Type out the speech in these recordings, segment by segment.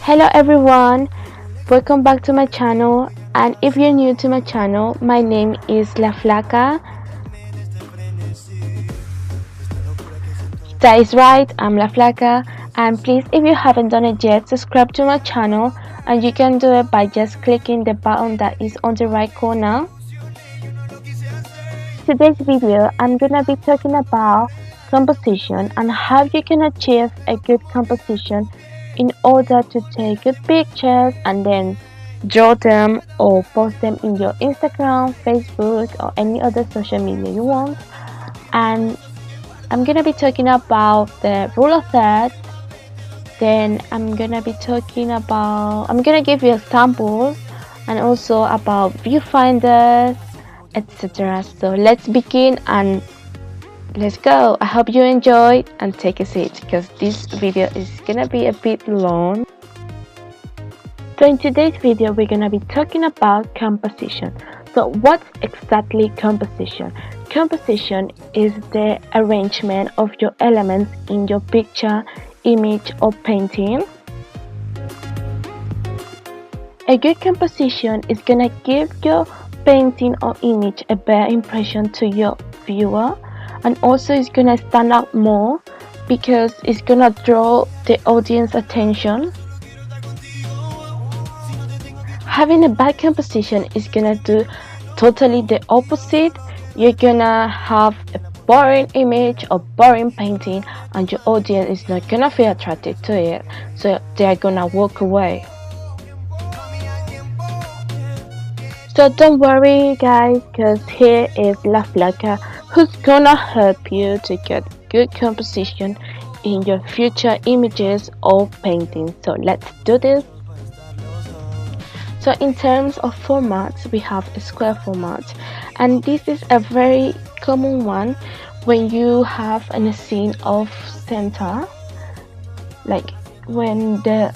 Hello everyone, welcome back to my channel, and if you're new to my channel, my name is La FLACA. That is right, I'm La FLACA, and please, if you haven't done it yet, subscribe to my channel, and you can do it by just clicking the button that is on the right corner. Today's video, I'm gonna be talking about composition and how you can achieve a good composition in order to take good pictures and then draw them or post them in your Instagram, Facebook, or any other social media you want. And I'm gonna be talking about the rule of thirds. Then I'm gonna give you examples and also about viewfinders, etc. So let's begin and let's go. I hope you enjoyed and take a seat because this video is gonna be a bit long. So in today's video we're gonna be talking about composition. So what's exactly composition? Composition is the arrangement of your elements in your picture, image, or painting. A good composition is gonna give your painting or image a better impression to your viewer, and also it's gonna stand out more because it's gonna draw the audience attention. Having a bad composition is gonna do totally the opposite. You're gonna have a boring image or boring painting, and your audience is not gonna feel attracted to it, so they're gonna walk away. So don't worry guys, because here is La FLACA who's gonna help you to get good composition in your future images or paintings. So let's do this. So in terms of formats, we have a square format, and this is a very common one when you have a scene of center, like when the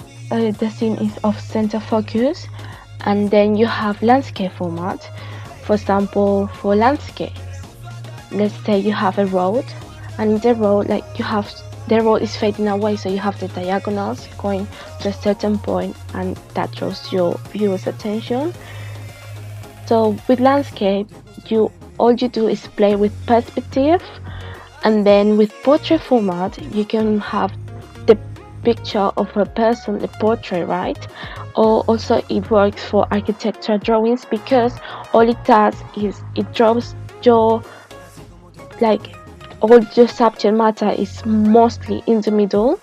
scene is of center focus. And then you have landscape format. For example, for landscape, let's say you have a road, and in the road, the road is fading away, so you have the diagonals going to a certain point, and that draws your viewer's attention. So with landscape, all you do is play with perspective, and then with portrait format, you can have the picture of a person, the portrait, right? Or also it works for architectural drawings because all it does is it draws your, all your subject matter is mostly in the middle,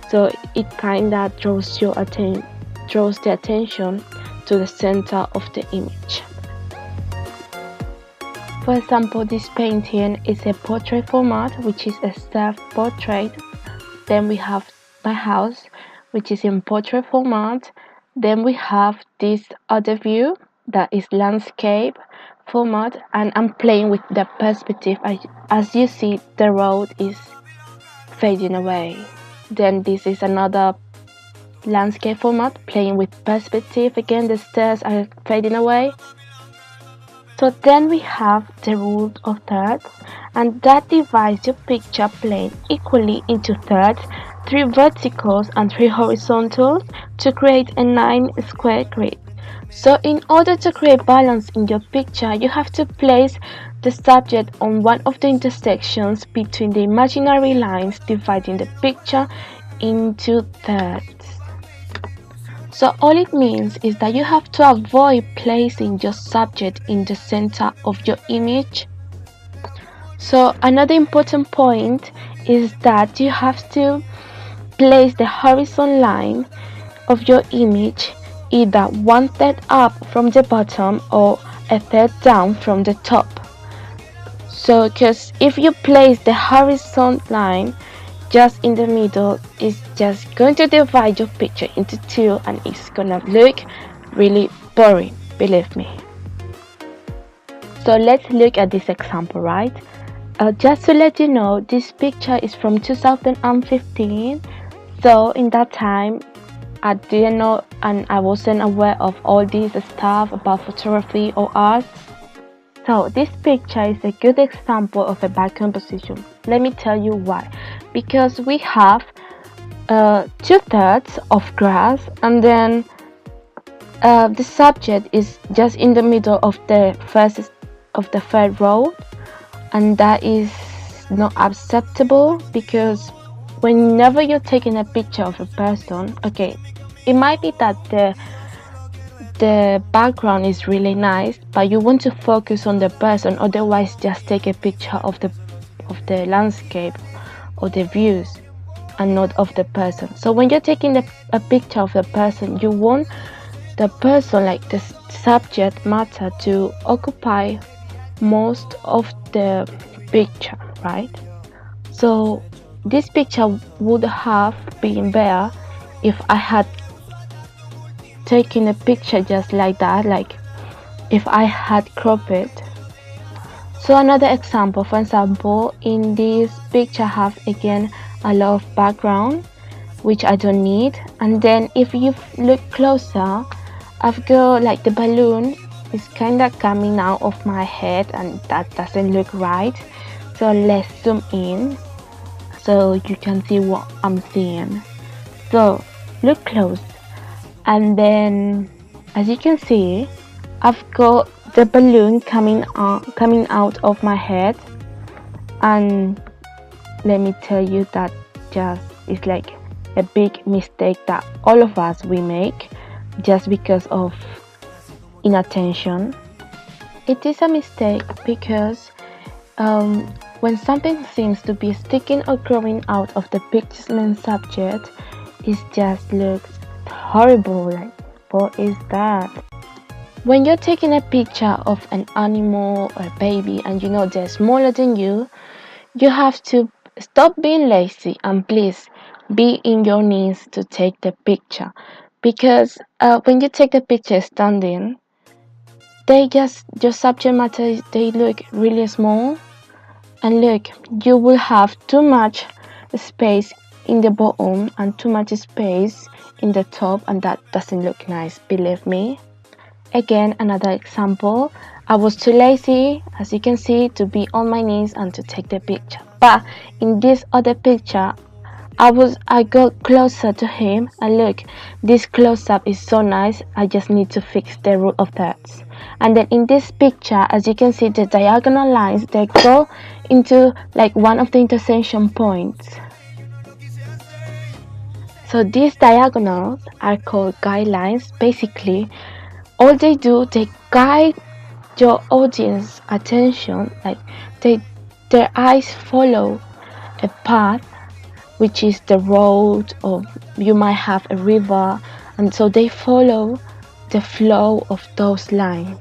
so it kinda draws the attention to the center of the image. For example, this painting is a portrait format, which is a self-portrait. Then we have my house, which is in portrait format. Then we have this other view that is landscape format, and I'm playing with the perspective. As you see, the road is fading away. Then this is another landscape format, playing with perspective. Again, the stairs are fading away. So then we have the rule of thirds, and that divides your picture plane equally into thirds, 3 verticals and 3 horizontals, to create a 9 square grid. So in order to create balance in your picture, you have to place the subject on one of the intersections between the imaginary lines dividing the picture into thirds. So all it means is that you have to avoid placing your subject in the center of your image. So another important point is that you have to place the horizontal line of your image either 1/3 up from the bottom or 1/3 down from the top. So because if you place the horizontal line just in the middle, it's just going to divide your picture into 2, and it's gonna look really boring, believe me. So let's look at this example, right? Just to let you know, this picture is from 2015. So in that time, I didn't know and I wasn't aware of all this stuff about photography or art. So this picture is a good example of a bad composition. Let me tell you why. Because we have 2/3 of grass, and then the subject is just in the middle of the third row, and that is not acceptable, because whenever you're taking a picture of a person, okay, it might be that the background is really nice, but you want to focus on the person, otherwise just take a picture of the landscape or the views and not of the person. So when you're taking a picture of the person, you want the person, like the subject matter, to occupy most of the picture, right? So this picture would have been better if I had taken a picture just like that, like if I had cropped it. So another example, for example, in this picture I have again a lot of background which I don't need, and then if you look closer, I've got like the balloon is kind of coming out of my head, and that doesn't look right. So let's zoom in so you can see what I'm seeing. So look close, and then as you can see, I've got the balloon coming out of my head, and let me tell you that just is like a big mistake that all of us we make just because of inattention. It is a mistake because when something seems to be sticking or growing out of the picture's main subject, it just looks horrible. Like, what is that? When you're taking a picture of an animal or a baby and you know they're smaller than you have to stop being lazy and please be in your knees to take the picture, because when you take the picture standing, your subject matter, they look really small, and look, you will have too much space in the bottom and too much space in the top, and that doesn't look nice, believe me. Again, another example, I was too lazy, as you can see, to be on my knees and to take the picture. But in this other picture, I got closer to him, and look, this close-up is so nice, I just need to fix the rule of thirds. And then in this picture, as you can see, the diagonal lines, they go into like one of the intersection points. So these diagonals are called guidelines. Basically, all they do, they guide your audience attention, like their eyes follow a path, which is the road, or you might have a river, and so they follow the flow of those lines.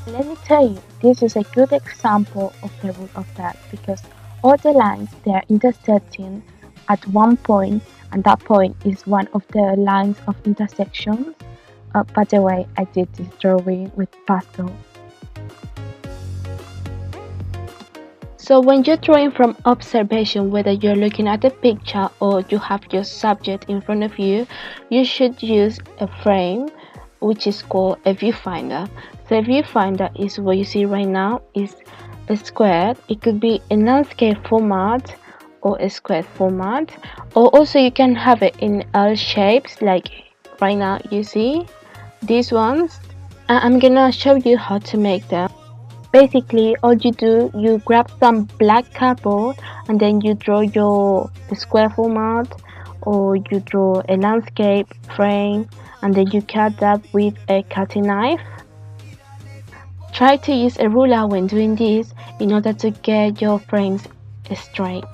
Let me tell you, this is a good example of the rule of that, because all the lines, they are intersecting at one point, and that point is one of the lines of intersection. By the way, I did this drawing with pastel. So when you're drawing from observation, whether you're looking at a picture or you have your subject in front of you, you should use a frame, which is called a viewfinder. So a viewfinder is what you see right now, is a square. It could be a landscape format or a square format, or also you can have it in L shapes, like right now you see these ones. I'm gonna show you how to make them. Basically, all you do, you grab some black cardboard and then you draw your square format, or you draw a landscape frame, and then you cut that with a cutting knife. Try to use a ruler when doing this in order to get your frames straight.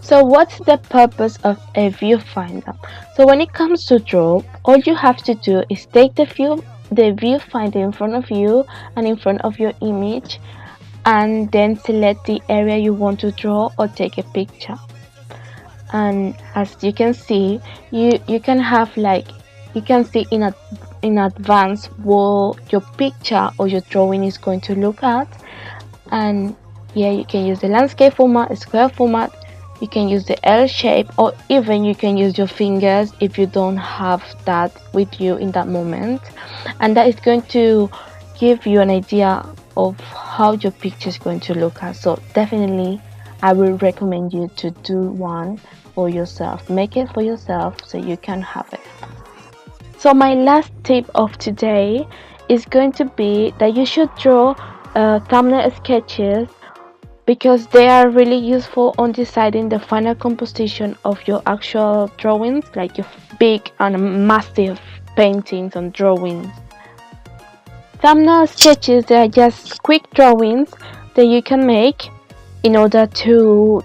So what's the purpose of a viewfinder? So when it comes to draw, all you have to do is take the viewfinder in front of you and in front of your image, and then select the area you want to draw or take a picture. And as you can see, you can have like, you can see in advance what your picture or your drawing is going to look at. And yeah, you can use the landscape format, a square format, you can use the L shape, or even you can use your fingers if you don't have that with you in that moment. And that is going to give you an idea of how your picture is going to look at. So definitely I will recommend you to do one for yourself. Make it for yourself so you can have it. So my last tip of today is going to be that you should draw thumbnail sketches, because they are really useful on deciding the final composition of your actual drawings, like your big and massive paintings and drawings. Thumbnail sketches, they are just quick drawings that you can make in order to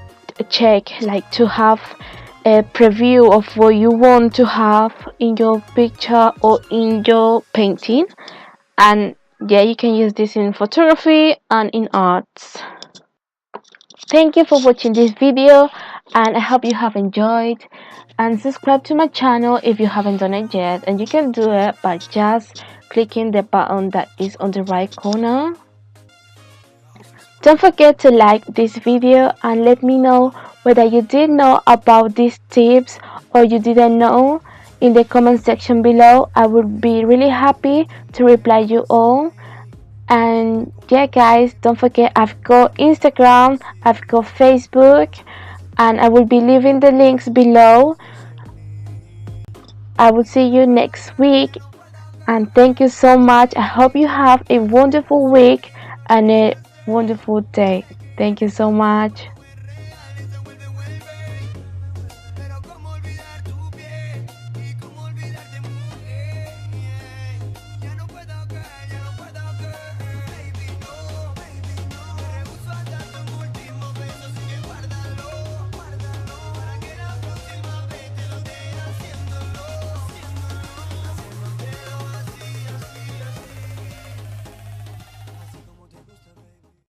check, like to have a preview of what you want to have in your picture or in your painting. And yeah, you can use this in photography and in arts. Thank you for watching this video, and I hope you have enjoyed. And subscribe to my channel if you haven't done it yet, and you can do it by just clicking the button that is on the right corner. Don't forget to like this video and let me know whether you did know about these tips or you didn't know in the comment section below. I would be really happy to reply you all. And yeah guys, don't forget, I've got Instagram, I've got Facebook, and I will be leaving the links below. I will see you next week, and thank you so much. I hope you have a wonderful week and a wonderful day. Thank you so much.